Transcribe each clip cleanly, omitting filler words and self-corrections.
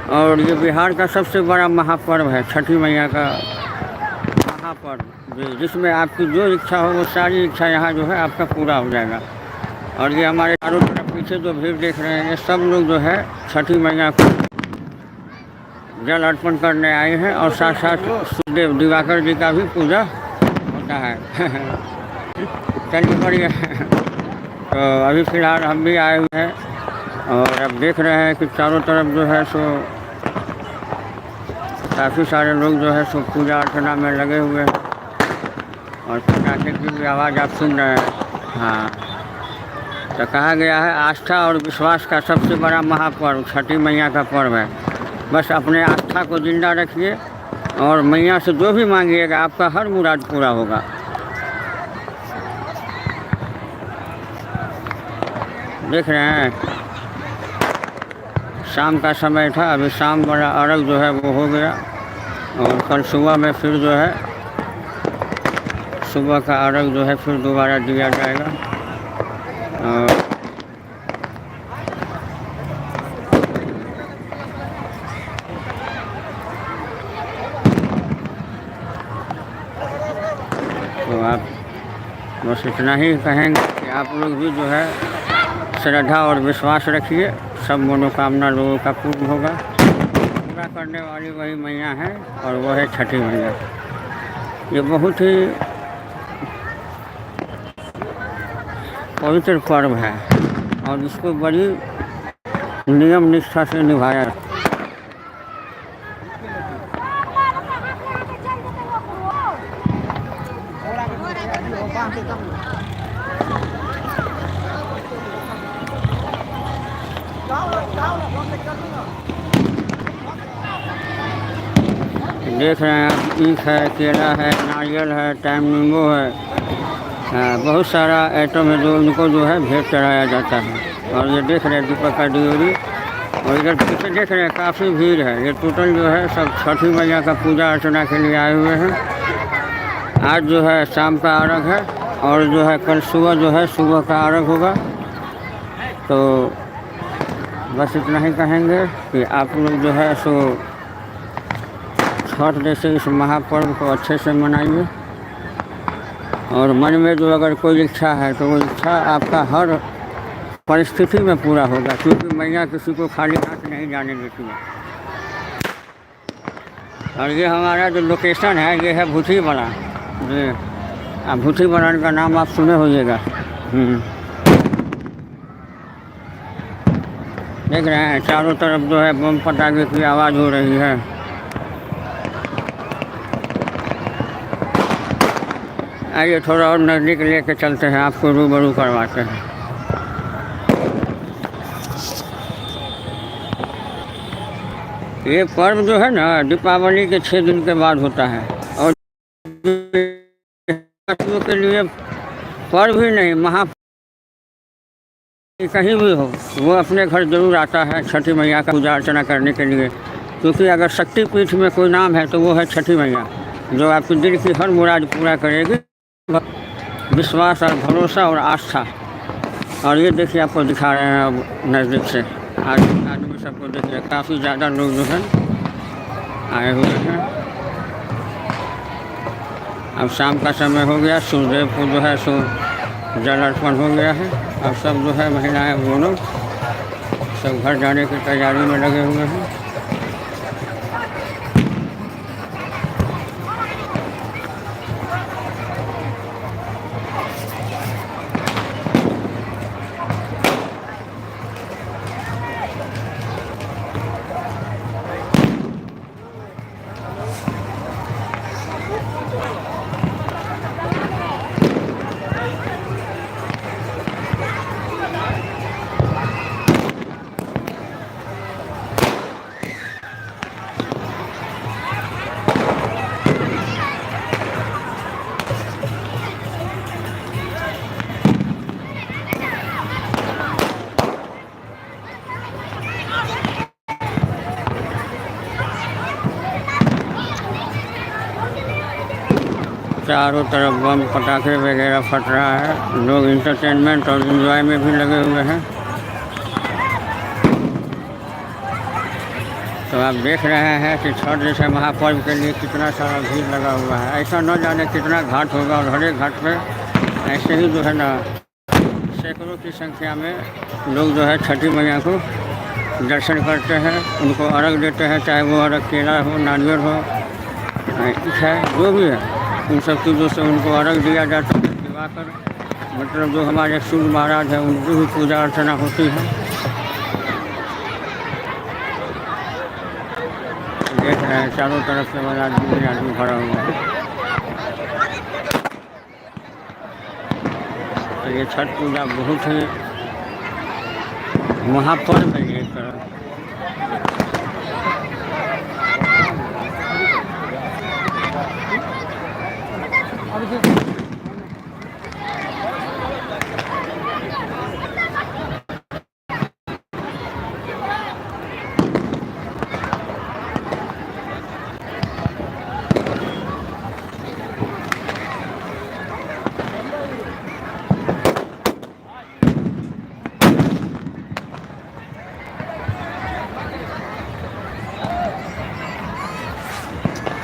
और ये बिहार का सबसे बड़ा महापर्व है छठी मैया का महापर्व जी, जिसमें आपकी जो इच्छा हो वो सारी इच्छा यहाँ जो है आपका पूरा हो जाएगा। और ये हमारे चारों तरफ पीछे जो भीड़ देख रहे हैं ये सब लोग जो है छठी मैया को जल अर्पण करने आए हैं और साथ साथ सूर्यदेव दिवाकर जी का भी पूजा होता है। चलिए बढ़िया। तो अभी फ़िलहाल हम भी आए हुए हैं और अब देख रहे हैं कि चारों तरफ जो है सो काफ़ी सारे लोग जो है सो पूजा अर्चना में लगे हुए हैं और पटाखे की भी आवाज़ आप सुन रहे हैं। हाँ, तो कहा गया है आस्था और विश्वास का सबसे बड़ा महापर्व छठी मैया का पर्व है। बस अपने आस्था को जिंदा रखिए और मैया से जो भी मांगिएगा आपका हर मुराद पूरा होगा। देख रहे हैं शाम का समय था, अभी शाम वाला अर्घ जो है वो हो गया और कल सुबह में फिर जो है सुबह का अर्घ जो है फिर दोबारा दिया जाएगा। और तो आप बस इतना ही कहेंगे कि आप लोग भी जो है श्रद्धा और विश्वास रखिए, सब मनोकामना लोगों का पूर्ण होगा। पूरा करने वाली वही मैया है और वो है छठी मैया। ये बहुत ही पवित्र पर्व है और इसको बड़ी नियम निष्ठा से निभाया। देख रहे हैं आप, ईख है, केला है, नारियल है, टाइम नींबू है, बहुत सारा आइटम है जो उनको जो है भेंट चढ़ाया जाता है। और ये देख रहे हैं दीपक का डियोरी और इधर पीछे देख रहे हैं काफ़ी भीड़ है। ये टोटल जो है सब छठी मैया का पूजा अर्चना के लिए आए हुए हैं। आज जो है शाम का अर्घ है और जो है कल सुबह जो है सुबह का अर्घ होगा। तो बस इतना ही कहेंगे कि आप लोग जो है सो छठ जैसे इस महापर्व को अच्छे से मनाइए और मन में जो अगर कोई इच्छा है तो वो इच्छा आपका हर परिस्थिति में पूरा होगा, क्योंकि मैया किसी को खाली हाथ नहीं जाने देती है। और ये हमारा जो लोकेशन है ये है भूथी बना। जी, आप भूथी बनाने का नाम आप सुने होइएगा। देख रहे हैं चारों तरफ जो है बम पटाखे की आवाज़ हो रही है। आइए थोड़ा और नज़दीक लेके चलते हैं, आपको रूबरू करवाते हैं। ये पर्व जो है ना दीपावली के 6 दिन के बाद होता है और के लिए पर्व ही नहीं महापर्व कहीं भी हो वो अपने घर जरूर आता है छठी मैया का पूजा अर्चना करने के लिए, क्योंकि अगर शक्तिपीठ में कोई नाम है तो वो है छठी मैया, जो आपके दिल की हर मुराद पूरा करेगी। विश्वास और भरोसा और आस्था। और ये देखिए आपको दिखा रहे हैं अब नज़दीक से आदमी सबको देखिए, काफ़ी ज़्यादा लोग जो है आए हुए हैं। अब शाम का समय हो गया, सूर्यदेव को जो है सो जल अर्पण हो गया है। अब सब जो है महिलाएं वो लोग सब घर जाने की तैयारी में लगे हुए हैं। चारों तरफ बम पटाखे वगैरह फट रहा है, लोग इंटरटेनमेंट और एंजॉय में भी लगे हुए हैं। तो आप देख रहे हैं कि छठ जैसे महापर्व के लिए कितना सारा भीड़ लगा हुआ है। ऐसा न जाने कितना घाट होगा और हर एक घाट पे ऐसे ही जो है ना सैकड़ों की संख्या में लोग जो है छठी मैया को दर्शन करते हैं, उनको अर्घ देते हैं, चाहे वो अर्घ केला हो, नारियल हो, है जो भी है, उन सब चीज़ों से उनको अर्घ दिया जाता है। दिवाकर मतलब जो हमारे सूर्य महाराज हैं उनकी भी पूजा अर्चना होती है। देख रहे हैं चारों तरफ से बड़ा आदमी भरा हुआ है। तो ये छठ पूजा बहुत ही महापर्व है ये तरह।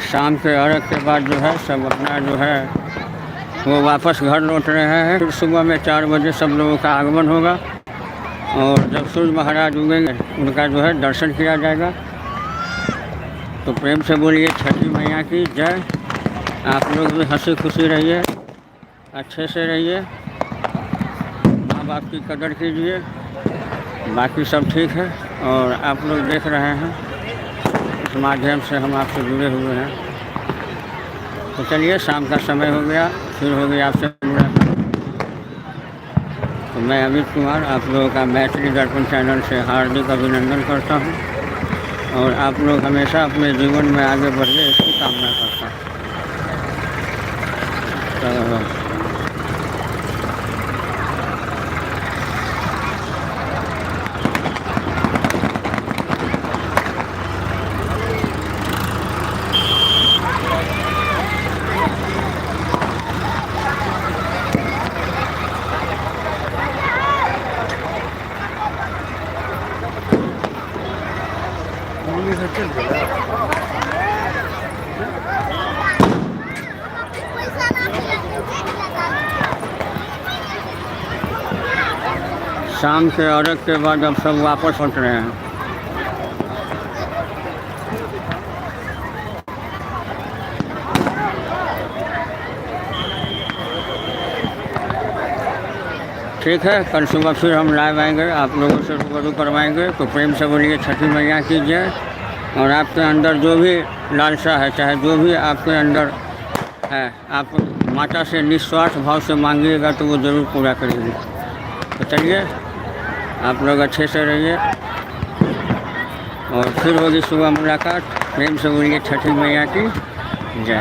शाम के अर्घ के बाद जो है सब अपना जो है वो वापस घर लौट रहे हैं। फिर सुबह में 4 बजे सब लोगों का आगमन होगा और जब सूर्य महाराज उगेंगे उनका जो है दर्शन किया जाएगा। तो प्रेम से बोलिए छठी मैया की जय। आप लोग भी हंसी खुशी रहिए, अच्छे से रहिए, माँ बाप की कदर कीजिए, बाकी सब ठीक है। और आप लोग देख रहे हैं इस माध्यम से हम आपसे जुड़े हुए हैं। तो चलिए शाम का समय हो गया, फिर हो गया आपसे मुलाकात। तो मैं अमित कुमार आप लोगों का मैथिली दर्पण चैनल से हार्दिक अभिनंदन करता हूं और आप लोग हमेशा अपने जीवन में आगे बढ़े इसकी कामना करता हूँ। तो शाम के अर्घ के बाद अब सब वापस लौट रहे हैं। ठीक है, कल सुबह फिर हम लाइव आएंगे, आप लोगों से रूबरू करवाएंगे। तो प्रेम से बोलिए छठी मैया की जय। और आपके अंदर जो भी लालसा है, चाहे जो भी आपके अंदर है, आप माता से निस्वार्थ भाव से मांगिएगा तो वो ज़रूर पूरा करेगी। तो चलिए आप लोग अच्छे से रहिए और फिर होगी सुबह मुलाकात। प्रेम से बोलिए छठी मैया की जय।